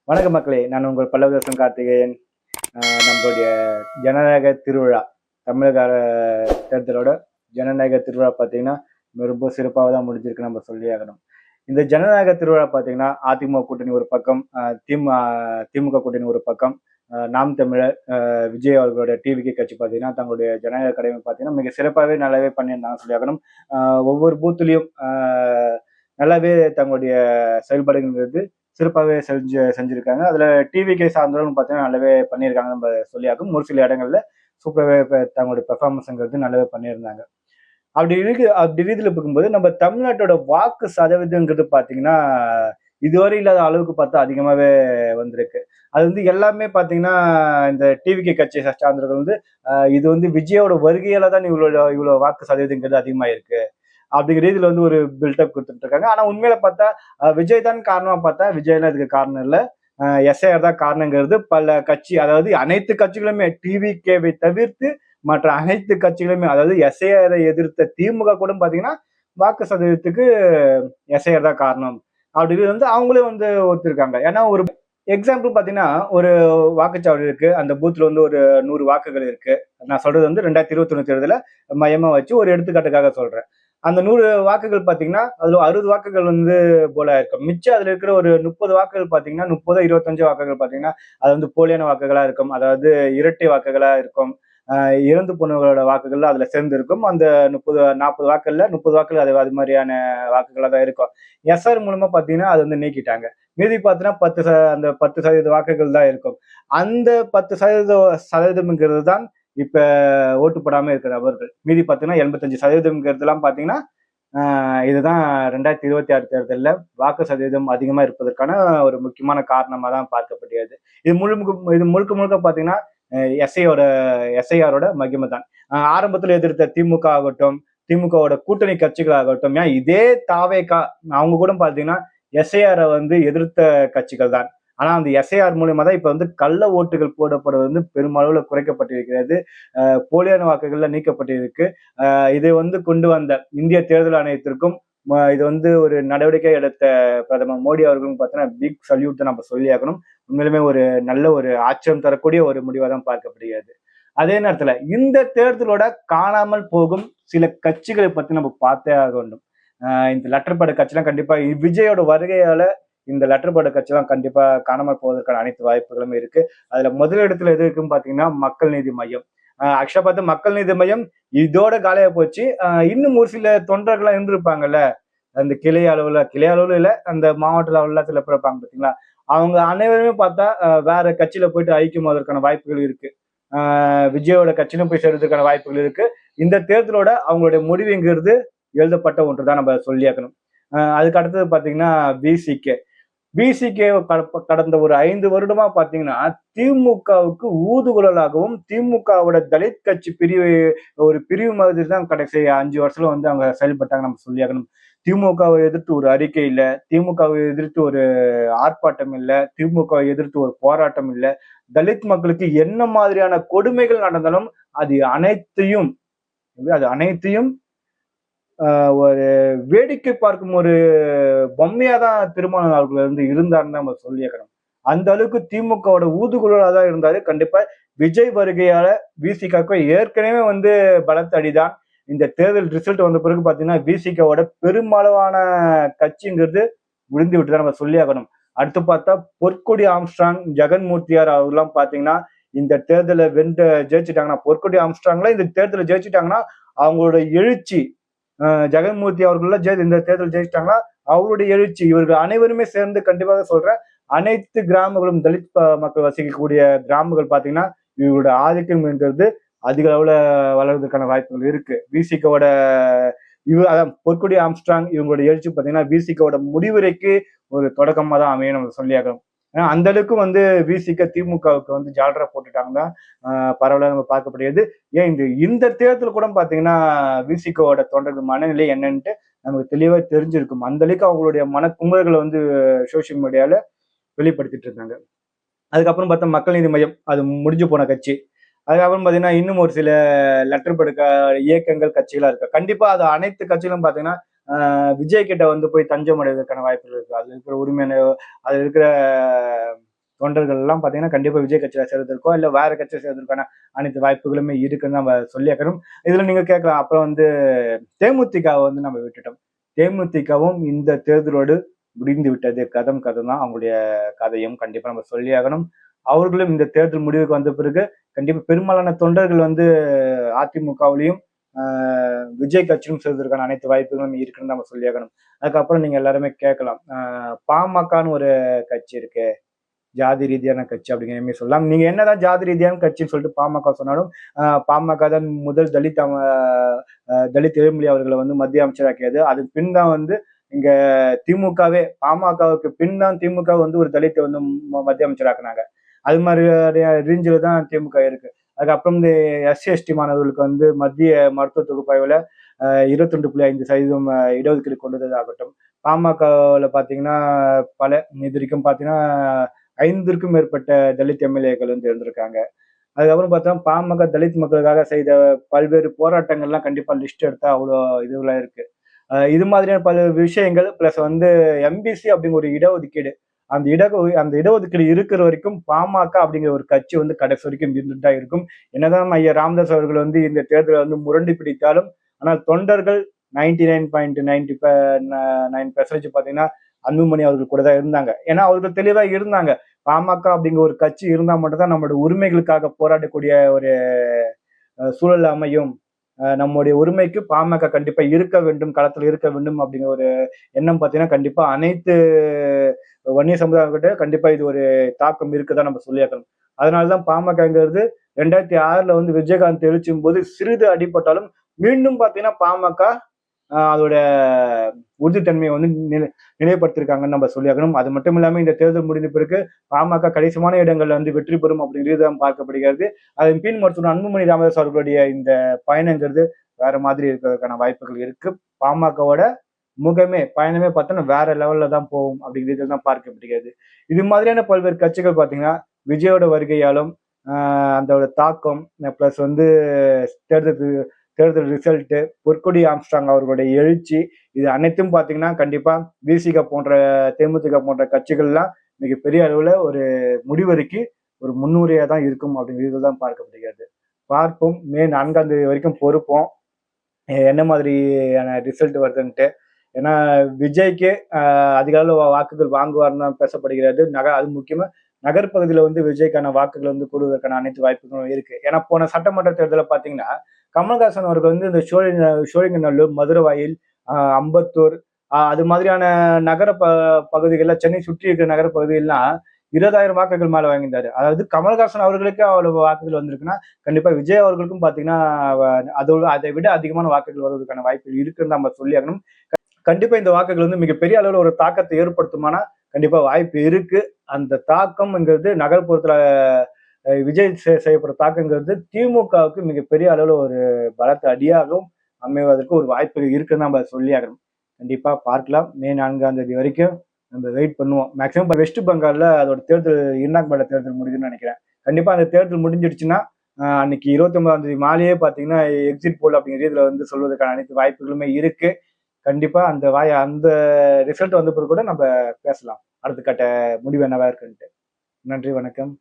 வணக்க மக்களே, நான் உங்கள் பல்லவதாசன் கார்த்திகேயன். நம்மளுடைய ஜனநாயக திருவிழா, தமிழக தேர்தலோட ஜனநாயக திருவிழா பார்த்தீங்கன்னா ரொம்ப சிறப்பாக தான் முடிஞ்சிருக்கு நம்ம சொல்லி ஆகணும். இந்த ஜனநாயக திருவிழா பார்த்தீங்கன்னா அதிமுக கூட்டணி ஒரு பக்கம், திமுக கூட்டணி ஒரு பக்கம், நாம் தமிழர் விஜய் அவர்களுடைய டிவிகே கட்சி பார்த்தீங்கன்னா தங்களுடைய ஜனநாயக கடமை பார்த்தீங்கன்னா மிக சிறப்பாகவே நல்லாவே பண்ணியிருந்தாங்க சொல்லி ஆகணும். ஒவ்வொரு பூத்துலையும் நல்லாவே தங்களுடைய செயல்பாடுங்கிறது சிறப்பாகவே செஞ்சிருக்காங்க. அதுல டிவிகே சார்ந்தவர்கள் பார்த்தீங்கன்னா நல்லாவே பண்ணியிருக்காங்க நம்ம சொல்லியாகும். ஒரு சில இடங்கள்ல சூப்பராகவே தங்களுடைய பெர்ஃபார்மன்ஸ்ங்கிறது நல்லாவே பண்ணியிருந்தாங்க. அப்படி ரீதியில் பார்க்கும்போது நம்ம தமிழ்நாட்டோட வாக்கு சதவீதங்கிறது பார்த்தீங்கன்னா இதுவரை இல்லாத அளவுக்கு பார்த்தா அதிகமாகவே வந்திருக்கு. அது வந்து எல்லாமே பார்த்தீங்கன்னா இந்த டிவிகே கட்சியை சார்ந்தவர்கள் வந்து இது வந்து விஜயோட வருகையால தான் இவ்வளோ வாக்கு சதவீதங்கிறது அதிகமாக இருக்கு அப்படிங்கிற ரீதியில வந்து ஒரு பில்டப் கொடுத்துட்டு இருக்காங்க. ஆனா உண்மையில பார்த்தா விஜய் தான் காரணமா பார்த்தா விஜய்லாம் இதுக்கு காரணம் இல்லை. எஸ்ஐஆர் தான் காரணங்கிறது பல கட்சி, அதாவது அனைத்து கட்சிகளுமே டிவிகேவை தவிர்த்து மற்ற அனைத்து கட்சிகளுமே, அதாவது எஸ்ஐஆரை எதிர்த்த திமுக கூட பாத்தீங்கன்னா வாக்கு சதவீதத்துக்கு எஸ்ஐஆர் தான் காரணம் அப்படின்னு வந்து அவங்களே வந்து ஒத்துருக்காங்க. ஏன்னா ஒரு எக்ஸாம்பிள் பாத்தீங்கன்னா ஒரு வாக்குச்சாவடி இருக்கு, அந்த பூத்ல வந்து ஒரு 100 வாக்குகள் இருக்கு. நான் சொல்றது வந்து 2021 தேர்தல மையமா வச்சு ஒரு எடுத்துக்காட்டுக்காக சொல்றேன். அந்த 100 வாக்குகள் பாத்தீங்கன்னா அதுல 60 வாக்குகள் வந்து போல இருக்கும். மிச்சம் அதுல இருக்கிற ஒரு 30 வாக்குகள் பாத்தீங்கன்னா 30 25 வாக்குகள் பாத்தீங்கன்னா அது வந்து போலியான வாக்குகளா இருக்கும், அதாவது இரட்டை வாக்குகளா இருக்கும். இறந்து போனவர்களோட வாக்குகள் அதுல சேர்ந்து இருக்கும். அந்த 40 வாக்குகள்ல 30 வாக்குகள் அது மாதிரியான வாக்குகளா தான் இருக்கும். எஸ்ஆர் மூலமா பாத்தீங்கன்னா அது வந்து நீக்கிட்டாங்க. மீதி பாத்தீங்கன்னா அந்த 10% வாக்குகள் தான் இருக்கும். அந்த 10% தான் இப்ப ஓட்டு போடாம இருக்கிற நபர்கள். மீதி பாத்தீங்கன்னா 85% பாத்தீங்கன்னா இதுதான் 2026 தேர்தலில் வாக்கு சதவீதம் அதிகமா இருப்பதற்கான ஒரு முக்கியமான காரணமா தான் பார்க்கப்படுகிறது. இது முழுக்க முழுக்க பாத்தீங்கன்னா எஸ்ஐஆரோட மகிமை தான். ஆரம்பத்தில் எதிர்த்த திமுக ஆகட்டும், திமுகவோட கூட்டணி கட்சிகள் ஆகட்டும், ஏன் இதே தாவேகா அவங்க கூட பாத்தீங்கன்னா எஸ்ஐஆரை வந்து எதிர்த்த கட்சிகள் தான். ஆனா அந்த எஸ்ஐஆர் மூலியமா தான் இப்ப வந்து கள்ள ஓட்டுகள் போடப்படுவது வந்து பெருமளவுல குறைக்கப்பட்டிருக்கிறது. போலியான வாக்குகள்ல நீக்கப்பட்டிருக்கு. இதை வந்து கொண்டு வந்த இந்திய தேர்தல் ஆணையத்திற்கும் இது வந்து ஒரு நடவடிக்கை எடுத்த பிரதமர் மோடி அவர்களும் பார்த்தீங்கன்னா பிக் சல்யூட் தான் நம்ம சொல்லி ஆகணும். உண்மையிலுமே ஒரு நல்ல ஒரு ஆச்சரியம் தரக்கூடிய ஒரு முடிவாக தான் பார்க்கப்படுகிறது. அதே நேரத்துல இந்த தேர்தலோட காணாமல் போகும் சில கட்சிகளை பத்தி நம்ம பார்த்தே ஆக வேண்டும். இந்த லெட்டர் பேட் கட்சிலாம் கண்டிப்பா விஜயோட வருகையால இந்த லெட்டர் பேட் கட்சிலாம் கண்டிப்பா காணாமல் போவதற்கான அனைத்து வாய்ப்புகளும் இருக்கு. அதுல முதலிடத்துல எது இருக்குன்னு பாத்தீங்கன்னா மக்கள் நீதி மையம். ஆக்சுவலா பார்த்து மக்கள் நீதி மையம் இதோட காலியா போச்சு. இன்னும் ஒரு சில தொண்டர்கள்லாம் இருந்திருப்பாங்கல்ல, அந்த கிளை அளவுல இல்ல, அந்த மாவட்ட லெவல்ல சில பேர் இருப்பாங்க பாத்தீங்களா, அவங்க அனைவருமே பார்த்தா வேற கட்சியில போயிட்டு ஐக்கியமாவதற்கான வாய்ப்புகள் இருக்கு. விஜயோட கட்சியிலும் போய் சேர்றதுக்கான வாய்ப்புகள் இருக்கு. இந்த தேர்தலோட அவங்களுடைய முடிவுங்கிறது எழுதப்பட்ட ஒன்றுதான் நம்ம சொல்லியாக்கணும். அதுக்கு அடுத்தது பாத்தீங்கன்னா பிசிகே. பிசிகே கடந்த ஒரு 5 வருடமா பாத்தீங்கன்னா திமுகவுக்கு ஊதுகுழலாகவும் திமுகவோட தலித் கட்சி ஒரு பிரிவு மாதிரி தான் கடைசி 5 வருஷத்துல வந்து அவங்க செயல்பட்டாங்க நம்ம சொல்லியாகணும். திமுகவை எதிர்த்து ஒரு அறிக்கை இல்ல, திமுகவை எதிர்த்து ஒரு ஆர்ப்பாட்டம் இல்ல, திமுகவை எதிர்த்து ஒரு போராட்டம் இல்ல. தலித் மக்களுக்கு என்ன மாதிரியான கொடுமைகள் நடந்தாலும் அது அனைத்தையும் ஒரு வேடிக்கை பார்க்கும் ஒரு பொம்மையா தான் திருமாவளவன் அவர்கள் வந்து இருந்தாருன்னு நம்ம சொல்லியிருக்கணும். அந்த அளவுக்கு திமுகவோட ஊதுகுழலா தான் இருந்தாரு. கண்டிப்பா விஜய் வருகையால விசிகாவுக்கு ஏற்கனவே வந்து பலத்த அடிதான். இந்த தேர்தல் ரிசல்ட் வந்த பிறகு பாத்தீங்கன்னா விசிகாவோட பெருமளவான கட்சிங்கிறது விழுந்து விட்டுதான் நம்ம சொல்லியாகணும். அடுத்து பார்த்தா பொற்கொடி ஆம்ஸ்ட்ராங், ஜெகன்மூர்த்தியார் அவர்லாம் பாத்தீங்கன்னா இந்த தேர்தலை ஜெயிச்சுட்டாங்கன்னா, பொற்கொடி ஆம்ஸ்ட்ராங்ல இந்த தேர்தலை ஜெயிச்சுட்டாங்கன்னா அவங்களோட எழுச்சி, ஜெகன்மூர்த்தி அவர்கள் இந்த தேர்தல் ஜெயிச்சிட்டாங்களா அவருடைய எழுச்சி, இவர்கள் அனைவருமே சேர்ந்து கண்டிப்பாக சொல்றேன், அனைத்து கிராமங்களும் தலித் மக்கள் வசிக்கக்கூடிய கிராமங்கள் பாத்தீங்கன்னா இவரோட ஆதிக்கம்ங்கிறது அதிக அளவுல வளர்றதுக்கான வாய்ப்புகள் இருக்கு. பிசிகோட அதான் பொற்கொடி ஆம்ஸ்ட்ராங் இவங்களோட எழுச்சி பாத்தீங்கன்னா பிசிகோட முடிவுரைக்கு ஒரு தொடக்கமா தான் அமையும் நம்ம சொல்லியாகணும். ஏன்னா அந்த அளவுக்கு வந்து விசிக திமுகவுக்கு வந்து ஜால்ரா போட்டுட்டாங்க. பரவலாக நம்ம பார்க்கப்படுகிறது. ஏன் இந்த தேர்தல் கூட பாத்தீங்கன்னா விசிகோட தொண்டர்கள் மனநிலை என்னன்ட்டு நமக்கு தெளிவா தெரிஞ்சிருக்கும். அந்த அளவுக்கு அவங்களுடைய மனக்குமுறல்களை வந்து சோசியல் மீடியால வெளிப்படுத்திட்டு இருந்தாங்க. அதுக்கப்புறம் பார்த்தா மக்கள் நீதி மையம், அது முடிஞ்சு போன கட்சி. அதுக்கப்புறம் பாத்தீங்கன்னா இன்னும் ஒரு சில லெட்டர் படுக்க இயக்கங்கள் கட்சிகளா இருக்கு. கண்டிப்பா அது அனைத்து கட்சிகளும் பாத்தீங்கன்னா விஜய் கிட்ட வந்து போய் தஞ்சம் அடைவதற்கான வாய்ப்புகள் இருக்கு. அதுல இருக்கிற உரிமையான, அதுல இருக்கிற தொண்டர்கள் எல்லாம் பாத்தீங்கன்னா கண்டிப்பா விஜய் கட்சியில சேர்றதுக்கோ இல்ல வேற கட்சியில சேர்றதுக்கான அனைத்து வாய்ப்புகளுமே இருக்குன்னு நம்ம சொல்லியாக்கணும். இதுல நீங்க கேட்கலாம், அப்புறம் தேமுதிகவை நம்ம விட்டுட்டோம். தேமுதிகவும் இந்த தேர்தலோடு முடிந்து விட்டது. கதம் கதம் தான் அவங்களுடைய கதையும் கண்டிப்பா நம்ம சொல்லியாகணும். அவர்களும் இந்த தேர்தல் முடிவுக்கு வந்த பிறகு கண்டிப்பா பெரும்பாலான தொண்டர்கள் அதிமுகவிலையும் விஜய் கட்சியும் சேர்வதற்கான அனைத்து வாய்ப்புகளும் இருக்குன்னு நம்ம சொல்லியாகணும். அதுக்கப்புறம் நீங்க எல்லாருமே கேட்கலாம், பாமகன்னு ஒரு கட்சி இருக்கு, ஜாதி ரீதியான கட்சி அப்படிங்கிற மாதிரி சொல்லலாம். நீங்க என்னதான் ஜாதி ரீதியான கட்சின்னு சொல்லிட்டு பாமக சொன்னாலும், பாமக தான் முதல் தலித் எழில்மொழி அவர்களை மத்திய அமைச்சராக்கியது. அதுக்கு பின் தான் இங்க திமுகவே, பாமகவுக்கு பின் தான் திமுக ஒரு தலித்தை மத்திய அமைச்சராக்குனாங்க. அது மாதிரி ரேஞ்சில தான் திமுக இருக்கு. அதுக்கப்புறம் இந்த SC/ST மாணவர்களுக்கு மத்திய மருத்துவ தொகுப்பாய்வுல 22.5% இடஒதுக்கீடு கொண்டதாகட்டும். பாமகவில் பாத்தீங்கன்னா இது வரைக்கும் பாத்தீங்கன்னா 5க்கும் மேற்பட்ட தலித் MLA-க்கள் இருந்திருக்காங்க. அதுக்கப்புறம் பார்த்தா பாமக தலித் மக்களுக்காக செய்த பல்வேறு போராட்டங்கள்லாம் கண்டிப்பா லிஸ்ட் எடுத்தா அவ்வளோ இதுவெல்லாம் இருக்கு. இது மாதிரியான பல விஷயங்கள் பிளஸ் MBC அப்படிங்கிற ஒரு இடஒதுக்கீடு, அந்த இடஒதுக்கீடு இருக்கிற வரைக்கும் பாமக அப்படிங்கிற ஒரு கட்சி கடைசி வரைக்கும் இருந்துட்டு தான் இருக்கும். என்னதான் ஐயா ராமதாஸ் அவர்கள் இந்த தேர்தலை முரண்டி பிடித்தாலும், ஆனால் தொண்டர்கள் 99.99% பாத்தீங்கன்னா அன்புமணி அவர்கள் கூட தான் இருந்தாங்க. ஏன்னா அவர்கள் தெளிவா இருந்தாங்க, பாமக அப்படிங்கிற ஒரு கட்சி இருந்தா மட்டும்தான் நம்மளோட உரிமைகளுக்காக போராடக்கூடிய ஒரு சூழல் அமையும். நம்முடைய உரிமைக்கு பாமக கண்டிப்பா இருக்க வேண்டும், களத்துல இருக்க வேண்டும் அப்படிங்கிற ஒரு எண்ணம் பாத்தீங்கன்னா கண்டிப்பா அனைத்து வன்னிய சமுதாயங்கிட்ட கண்டிப்பா இது ஒரு தாக்கம் இருக்குதான் நம்ம சொல்லியாக்கணும். அதனாலதான் பாமகங்கிறது 2006ல விஜயகாந்த் எழுச்சும் போது சிறிது அடிபட்டாலும் மீண்டும் பாத்தீங்கன்னா பாமக அதோட உறுதித்தன்மையை நிலைப்படுத்திருக்காங்கன்னு நம்ம சொல்லியாகணும். அது மட்டும் இல்லாம இந்த தேர்தல் முடிந்த பிறகு பாமக கணிசமான இடங்கள்ல வெற்றி பெறும் அப்படிங்கிறது தான் பார்க்கப்படுகிறது. அதன் பின் மருத்துவர் அன்புமணி ராமதாஸ் அவர்களுடைய இந்த பயணங்கிறது வேற மாதிரி இருக்கிறதுக்கான வாய்ப்புகள் இருக்கு. பாமகவோட பயணமே பார்த்தோன்னா வேற லெவல்ல தான் போகும் அப்படிங்கிறது தான் பார்க்கப்படுகிறது. இது மாதிரியான பல்வேறு கட்சிகள் பாத்தீங்கன்னா விஜயோட வருகையாலும் அதோட தாக்கம் பிளஸ் தேர்தல் ரிசல்ட், பொற்கொடி ஆம்ஸ்ட்ராங் அவர்களுடைய எழுச்சி, இது அனைத்தும் பாத்தீங்கன்னா கண்டிப்பா தேமுதிக போன்ற கட்சிகள்லாம் மிகப்பெரிய அளவுல ஒரு முடிவரைக்கு ஒரு முன்னுரையா தான் இருக்கும் அப்படிங்கிறது தான் பார்க்கப்படுகிறது. பார்ப்போம், மே 4ஆம் தேதி வரைக்கும் பொறுப்போம் என்ன மாதிரியான ரிசல்ட் வருதுன்ட்டு. ஏன்னா விஜய்க்கு அதிக அளவு வாக்குகள் வாங்குவார்னு தான் பேசப்படுகிறது. அது முக்கியமா நகர்பகுதியில விஜய்க்கான வாக்குகள் கூடுவதற்கான அனைத்து வாய்ப்புகளும் இருக்கு. ஏன்னா போன சட்டமன்ற தேர்தலில் பாத்தீங்கன்னா கமல்ஹாசன் அவர்கள் இந்த சோழிங்கநல்லூர், மதுரவாயில், அம்பத்தூர் அது மாதிரியான நகர பகுதிகள்ல, சென்னை சுற்றி இருக்கிற நகர பகுதிகள்லாம் 20,000 வாக்குகள் மேல வாங்கியிருந்தாரு. அதாவது கமல்ஹாசன் அவர்களுக்கு அவ்வளவு வாக்குகள் வந்திருக்குன்னா கண்டிப்பா விஜய் அவர்களுக்கும் பாத்தீங்கன்னா அதை விட அதிகமான வாக்குகள் வருவதற்கான வாய்ப்புகள் இருக்குன்னு நம்ம சொல்லியாகணும். கண்டிப்பா இந்த வாக்குகள் மிகப்பெரிய அளவுல ஒரு தாக்கத்தை ஏற்படுத்துமானா கண்டிப்பா வாய்ப்பு இருக்கு. அந்த தாக்கம்ங்கிறது நகர்ப்புறத்துல விஜய் செய்யப்படுற தாக்கங்கிறது திமுகவுக்கு மிகப்பெரிய அளவுல ஒரு பலத்த அடியாகவும் அமைவதற்கு ஒரு வாய்ப்பு இருக்குன்னு நம்ம சொல்லியாகணும். கண்டிப்பா பார்க்கலாம். மே 4ஆம் தேதி வரைக்கும் நம்ம வெயிட் பண்ணுவோம். மேக்சிமம் வெஸ்ட் பெங்கால்ல அதோட தேர்தல் 2ஆம் கட்ட தேர்தல் முடியுதுன்னு நினைக்கிறேன். கண்டிப்பா அந்த தேர்தல் முடிஞ்சிடுச்சுன்னா அன்னைக்கு 29ஆம் தேதி மாலையே பாத்தீங்கன்னா எக்ஸிட் போல் அப்படிங்கிற இதுல சொல்வதற்கான அனைத்து வாய்ப்புகளுமே இருக்கு. கண்டிப்பா அந்த ரிசல்ட் வந்த பிறகு கூட நம்ம பேசலாம் அடுத்த கட்ட முடிவு என்னவா இருக்குன்ட்டு. நன்றி, வணக்கம்.